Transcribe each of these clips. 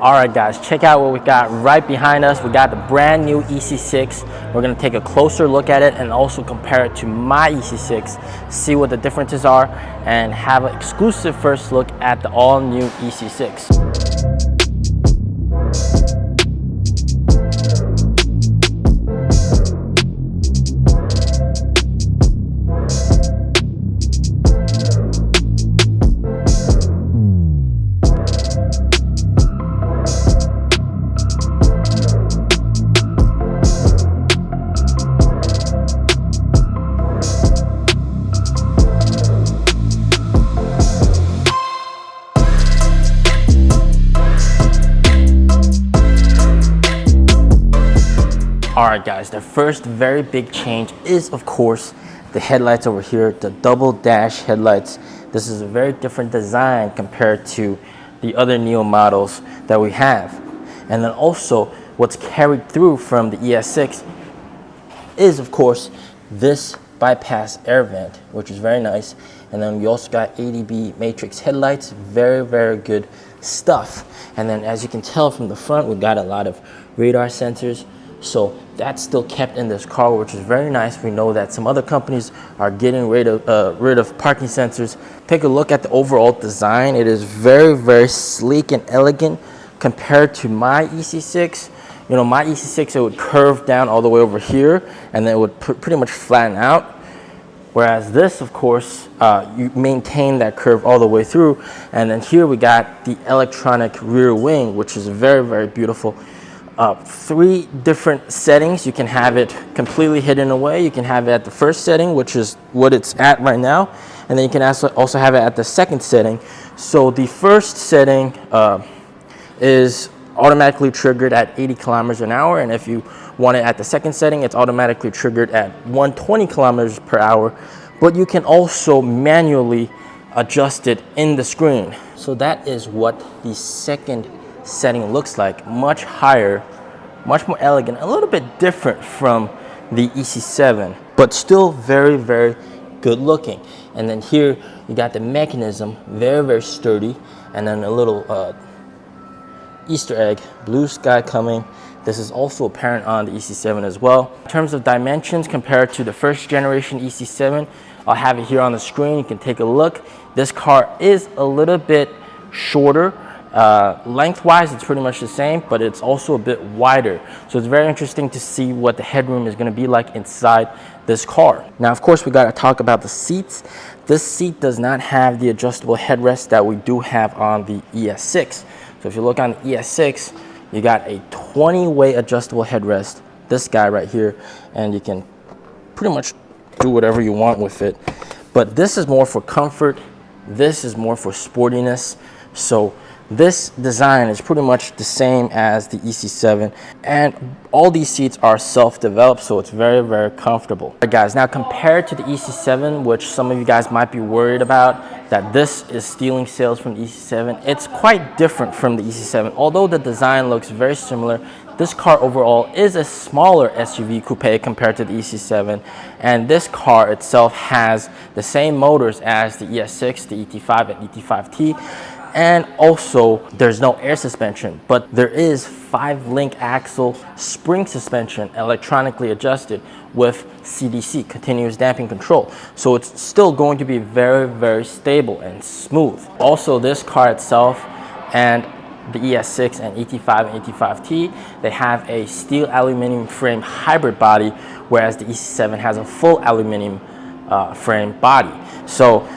All right, guys, check out what we got right behind us. We got the brand new EC6. We're gonna take a closer look at it and also compare it to my EC6, see what the differences are, and have an exclusive first look at the all new EC6. Alright guys, the first very big change is of course the headlights over here, the double dash headlights. This is a very different design compared to the other NIO models that we have. And then also what's carried through from the ES6 is of course this bypass air vent, which is very nice. And then we also got ADB matrix headlights, very good stuff. And then as you can tell from the front, we got a lot of radar sensors. So that's still kept in this car, which is very nice. We know that some other companies are getting rid of parking sensors. Take a look at the overall design. It is very sleek and elegant compared to my EC6. You know, my EC6, it would curve down all the way over here and then it would pretty much flatten out. Whereas this, of course, you maintain that curve all the way through. And then here we got the electronic rear wing, which is very beautiful. 3 different settings. You can have it completely hidden away. You can have it at the first setting, which is what it's at right now. And then you can also have it at the second setting. So the first setting is automatically triggered at 80 kilometers an hour. And if you want it at the second setting, it's automatically triggered at 120 kilometers per hour. But you can also manually adjust it in the screen. So that is what the second setting looks like. Much higher, much more elegant, a little bit different from the EC7, but still very good looking. And then here you got the mechanism, very sturdy, and then a little Easter egg, blue sky coming. This is also apparent on the EC7 as well. In terms of dimensions compared to the first generation EC7, I'll have it here on the screen. You can take a look. This car is a little bit shorter. Lengthwise, it's pretty much the same, but it's also a bit wider. So it's very interesting to see what the headroom is going to be like inside this car. Now, of course, we got to talk about the seats. This seat does not have the adjustable headrest that we do have on the ES6. So if you look on the ES6, you got a 20-way adjustable headrest, this guy right here, and you can pretty much do whatever you want with it. But this is more for comfort. This is more for sportiness. So this design is pretty much the same as the EC7, and all these seats are self-developed, so it's very comfortable. All right, guys, now compared to the EC7, which some of you guys might be worried about, that this is stealing sales from the EC7, it's quite different from the EC7. Although the design looks very similar, this car overall is a smaller SUV coupe compared to the EC7, and this car itself has the same motors as the ES6, the ET5 and ET5T. And also there's no air suspension, but there is 5-link axle spring suspension, electronically adjusted with CDC, continuous damping control. So it's still going to be very stable and smooth. Also, this car itself and the ES6 and ET5 and ET5T, they have a steel aluminum frame hybrid body, whereas the EC7 has a full aluminum frame body. So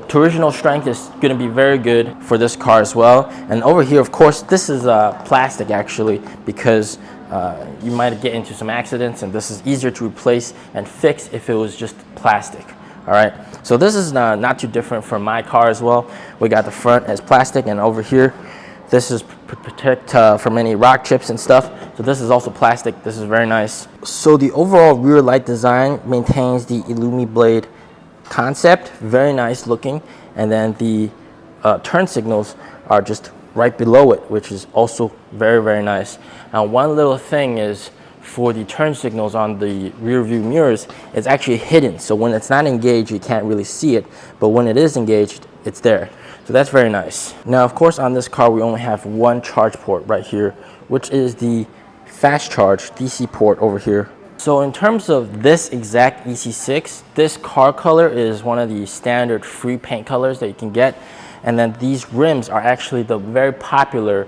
torsional strength is going to be very good for this car as well. And over here, of course, this is plastic actually, because you might get into some accidents, and this is easier to replace and fix if it was just plastic. All right, so this is not too different from my car as well. We got the front as plastic, and over here this is protect from any rock chips and stuff. So this is also plastic. This is very nice. So the overall rear light design maintains the Illumi blade concept, very nice looking, and then the turn signals are just right below it, which is also very nice. Now, one little thing is, for the turn signals on the rear view mirrors, it's actually hidden, so when it's not engaged you can't really see it, but when it is engaged, it's there. So that's very nice. Now, of course, on this car, we only have one charge port right here, which is the fast charge DC port over here. So in terms of this exact EC6, this car color is one of the standard free paint colors that you can get. And then these rims are actually the very popular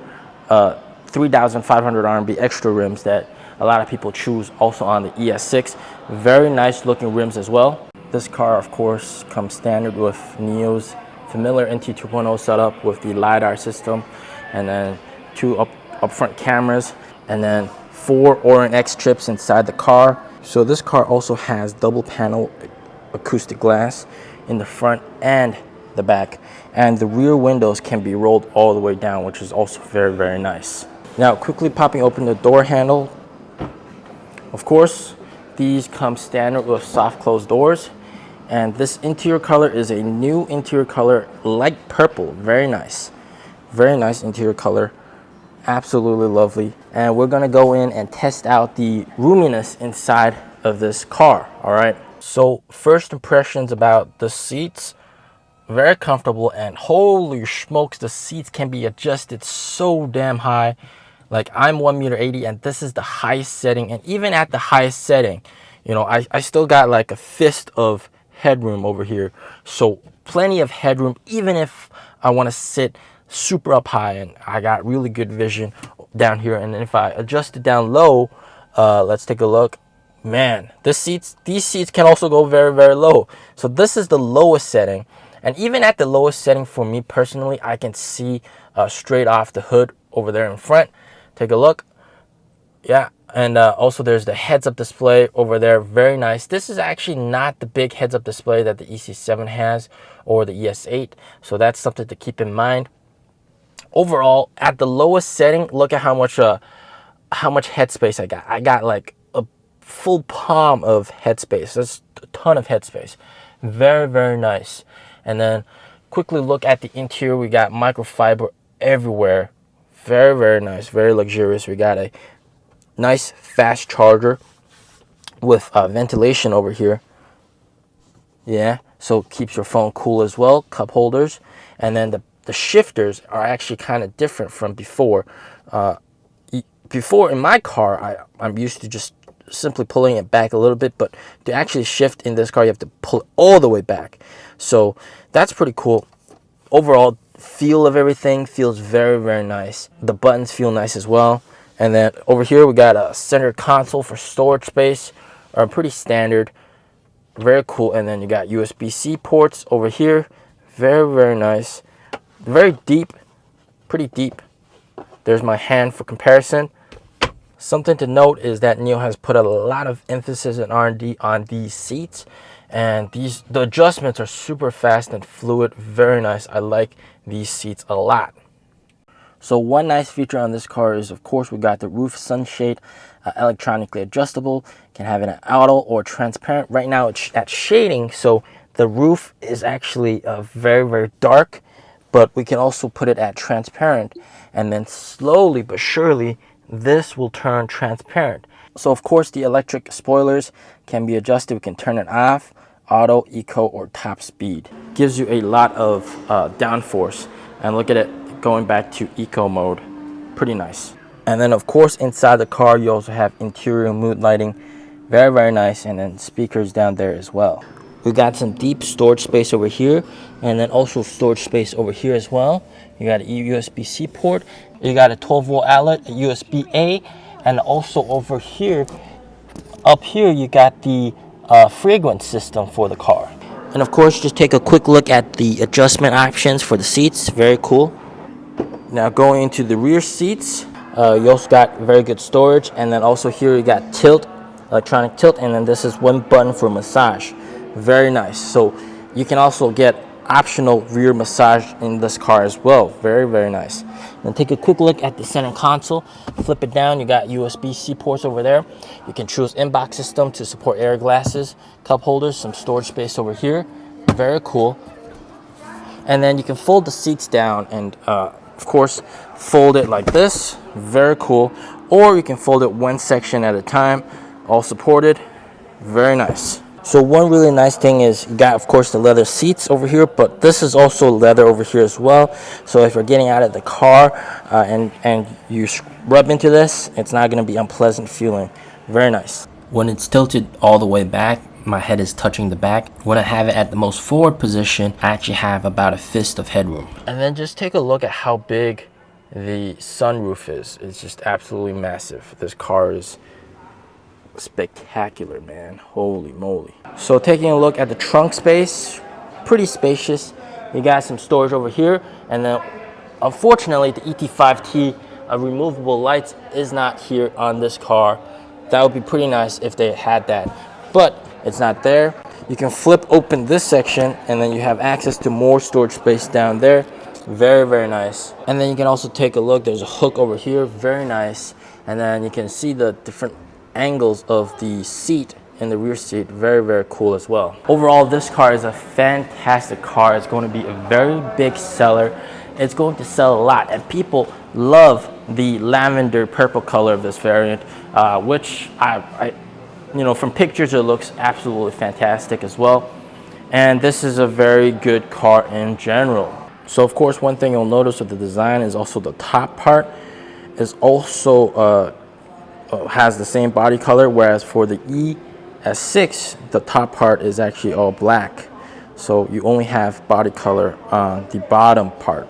3,500 RMB extra rims that a lot of people choose also on the ES6. Very nice looking rims as well. This car, of course, comes standard with NIO's familiar NT 2.0 setup with the LiDAR system, and then two upfront cameras, and then 4 Orin X chips inside the car. So this car also has double panel acoustic glass in the front and the back, and the rear windows can be rolled all the way down, which is also very, very nice. Now, quickly popping open the door handle. Of course, these come standard with soft closed doors, and this interior color is a new interior color, light purple. Very nice interior color, absolutely lovely. And we're gonna go in and test out the roominess inside of this car. All right, so first impressions about the seats. Very comfortable, and holy smokes, the seats can be adjusted so damn high. Like, I'm 1.80 meters, and this is the highest setting, and even at the highest setting, you know, I still got like a fist of headroom over here. So plenty of headroom, even if I want to sit super up high, and I got really good vision down here. And if I adjust it down low, let's take a look. Man, these seats can also go very, very low. So this is the lowest setting, and even at the lowest setting for me personally, I can see straight off the hood over there in front. Take a look. Yeah, and also there's the heads-up display over there. Very nice. This is actually not the big heads-up display that the EC7 has or the ES8, so that's something to keep in mind. Overall, at the lowest setting, look at how much headspace I got. I got like a full palm of headspace. That's a ton of headspace. Very, very nice. And then quickly look at the interior. We got microfiber everywhere. Very, very nice, very luxurious. We got a nice fast charger with ventilation over here. Yeah, so it keeps your phone cool as well. Cup holders. And then the shifters are actually kind of different from before. Before in my car, I'm used to just simply pulling it back a little bit, but to actually shift in this car, you have to pull it all the way back. So that's pretty cool. Overall, feel of everything feels very, very nice. The buttons feel nice as well. And then over here we got a center console for storage space, pretty standard, very cool. And then you got USB-C ports over here, very, very nice, very deep, pretty deep. There's my hand for comparison. Something to note is that NIO has put a lot of emphasis and R&D on these seats, and the adjustments are super fast and fluid. Very nice. I like these seats a lot. So one nice feature on this car is, of course, we got the roof sunshade, electronically adjustable. Can have it in auto or transparent. Right now it's at shading, so the roof is actually very, very dark, but we can also put it at transparent, and then slowly but surely this will turn transparent. So of course the electric spoilers can be adjusted. We can turn it off, auto, eco, or top speed. Gives you a lot of downforce, and look at it going back to eco mode. Pretty nice. And then of course inside the car you also have interior mood lighting. Very, very nice. And then speakers down there as well. We got some deep storage space over here, and then also storage space over here as well. You got a USB-C port, you got a 12-volt outlet, a USB-A, and also over here, up here, you got the fragrance system for the car. And of course, just take a quick look at the adjustment options for the seats. Very cool. Now going into the rear seats, you also got very good storage, and then also here you got tilt, electronic tilt, and then this is one button for massage. Very nice. So you can also get optional rear massage in this car as well. Very, very nice. Then take a quick look at the center console. Flip it down, you got USB-C ports over there. You can choose inbox system to support air glasses, cup holders, some storage space over here. Very cool. And then you can fold the seats down and of course fold it like this. Very cool. Or you can fold it one section at a time, all supported. Very nice. So one really nice thing is you got, of course, the leather seats over here, but this is also leather over here as well. So if you're getting out of the car and you rub into this, it's not going to be unpleasant feeling. Very nice. When it's tilted all the way back, my head is touching the back. When I have it at the most forward position, I actually have about a fist of headroom. And then just take a look at how big the sunroof is. It's just absolutely massive. This car is spectacular, man. Holy moly. So taking a look at the trunk space, pretty spacious. You got some storage over here, and then unfortunately the ET5T removable lights is not here on this car. That would be pretty nice if they had that, but it's not there. You can flip open this section and then you have access to more storage space down there. Very, very nice. And then you can also take a look, there's a hook over here, very nice. And then you can see the different angles of the seat in the rear seat. Very, very cool as well. Overall, this car is a fantastic car. It's going to be a very big seller. It's going to sell a lot, and people love the lavender purple color of this variant, which I you know, from pictures it looks absolutely fantastic as well. And this is a very good car in general. So of course, one thing you'll notice with the design is also the top part is also has the same body color, whereas for the ES6 the top part is actually all black, so you only have body color on the bottom part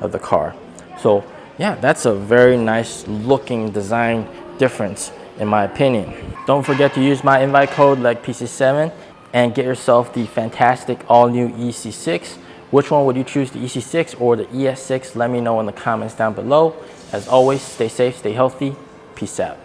of the car. So yeah, that's a very nice looking design difference in my opinion. Don't forget to use my invite code LegPC7 and get yourself the fantastic all new EC6. Which one would you choose, the EC6 or the ES6? Let me know in the comments down below. As always, stay safe, stay healthy. Peace out.